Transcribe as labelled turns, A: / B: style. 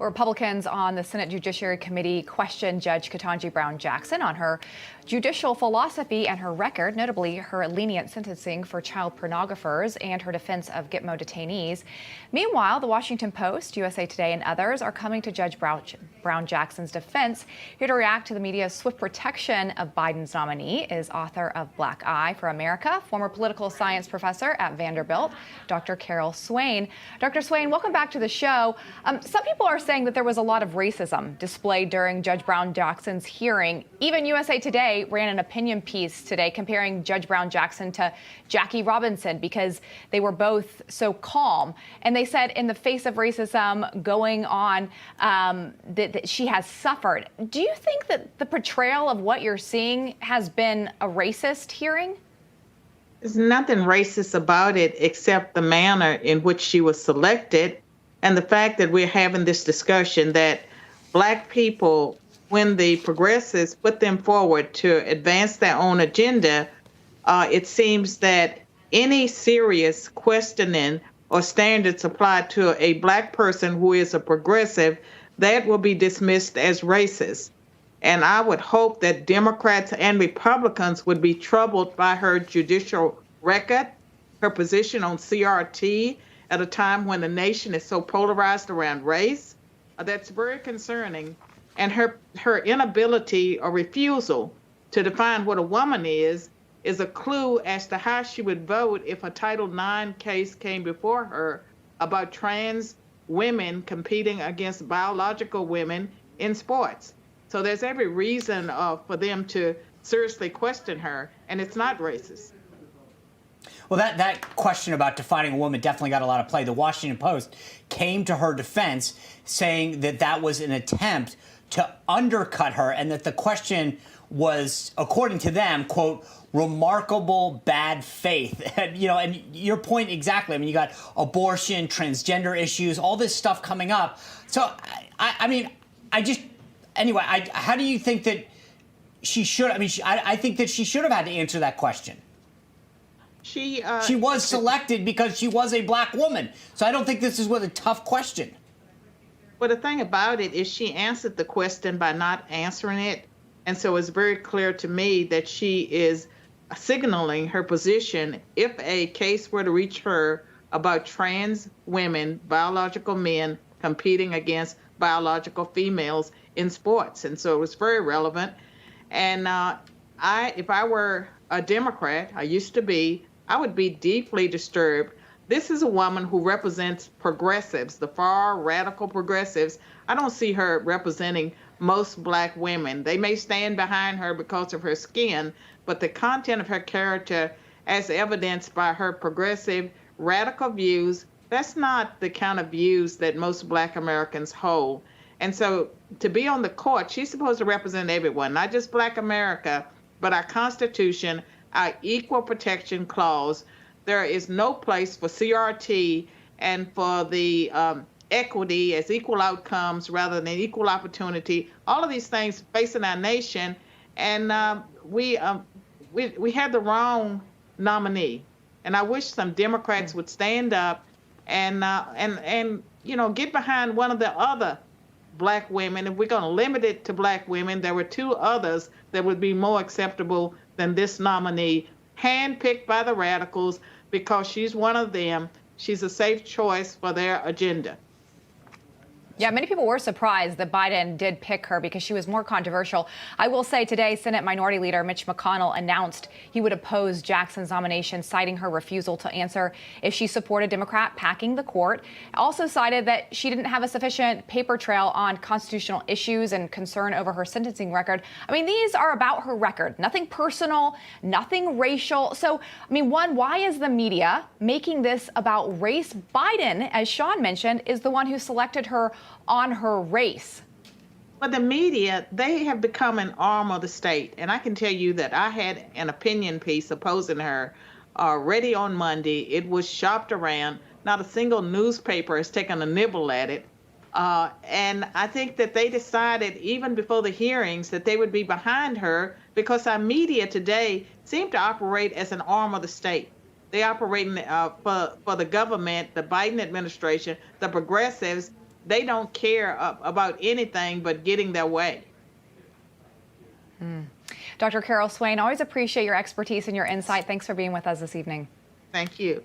A: Republicans on the Senate Judiciary Committee questioned Judge Ketanji Brown Jackson on her judicial philosophy and her record, notably her lenient sentencing for child pornographers and her defense of Gitmo detainees. Meanwhile, the Washington Post, USA Today, and others are coming to Judge Brown Jackson's defense. Here to react to the media's swift protection of Biden's nominee is author of Black Eye for America, former political science professor at Vanderbilt, Dr. Carol Swain. Dr. Swain, welcome back to the show. Some people are saying that there was a lot of racism displayed during Judge Brown Jackson's hearing. Even USA Today ran an opinion piece today comparing Judge Brown Jackson to Jackie Robinson because they were both so calm. And they said in the face of racism going on, that she has suffered. Do you think that the portrayal of what you're seeing has been a racist hearing?
B: There's nothing racist about it except the manner in which she was selected and the fact that we're having this discussion that Black people, when the progressives put them forward to advance their own agenda, it seems that any serious questioning or standards applied to a Black person who is a progressive, that will be dismissed as racist. And I would hope that Democrats and Republicans would be troubled by her judicial record, her position on CRT at a time when the nation is so polarized around race. That's very concerning. And her inability or refusal to define what a woman is a clue as to how she would vote if a Title IX case came before her about trans women competing against biological women in sports. So there's every reason for them to seriously question her, and it's not racist.
C: Well, that question about defining a woman definitely got a lot of play. The Washington Post came to her defense saying that that was an attempt to undercut her and that the question was, according to them, quote, remarkable bad faith. And, and your point exactly. I mean, you got abortion, transgender issues, all this stuff coming up. So, how do you think that she should? I mean, I think that she should have had to answer that question. She was selected because she was a Black woman. So I don't think this was a tough question.
B: Well, the thing about it is she answered the question by not answering it. And so it's very clear to me that she is signaling her position if a case were to reach her about trans women, biological men competing against biological females in sports. And so it was very relevant. And if I were a Democrat, I used to be, I would be deeply disturbed. This is a woman who represents progressives, the far radical progressives. I don't see her representing most Black women. They may stand behind her because of her skin, but the content of her character, as evidenced by her progressive radical views, that's not the kind of views that most Black Americans hold. And so to be on the court, she's supposed to represent everyone, not just Black America, but our Constitution, our Equal Protection Clause. There is no place for CRT and for the equity as equal outcomes rather than equal opportunity. All of these things facing our nation, and we had the wrong nominee. And I wish some Democrats would stand up and get behind one of the other Black women. If we're going to limit it to Black women, there were two others that would be more acceptable than this nominee, handpicked by the radicals because she's one of them. She's a safe choice for their agenda.
A: Yeah, many people were surprised that Biden did pick her because she was more controversial. I will say today, Senate Minority Leader Mitch McConnell announced he would oppose Jackson's nomination, citing her refusal to answer if she supported Democrat packing the court. Also cited that she didn't have a sufficient paper trail on constitutional issues and concern over her sentencing record. I mean, these are about her record, nothing personal, nothing racial. So, I mean, one, why is the media making this about race? Biden, as Sean mentioned, is the one who selected her on her race.
B: But the media, they have become an arm of the state. And I can tell you that I had an opinion piece opposing her ready on Monday. It was shopped around. Not a single newspaper has taken a nibble at it. And I think that they decided even before the hearings that they would be behind her because our media today seem to operate as an arm of the state. They operate for the government, the Biden administration, the progressives, they don't care about anything but getting their way.
A: Dr. Carol Swain, always appreciate your expertise and your insight. Thanks for being with us this evening.
B: Thank you.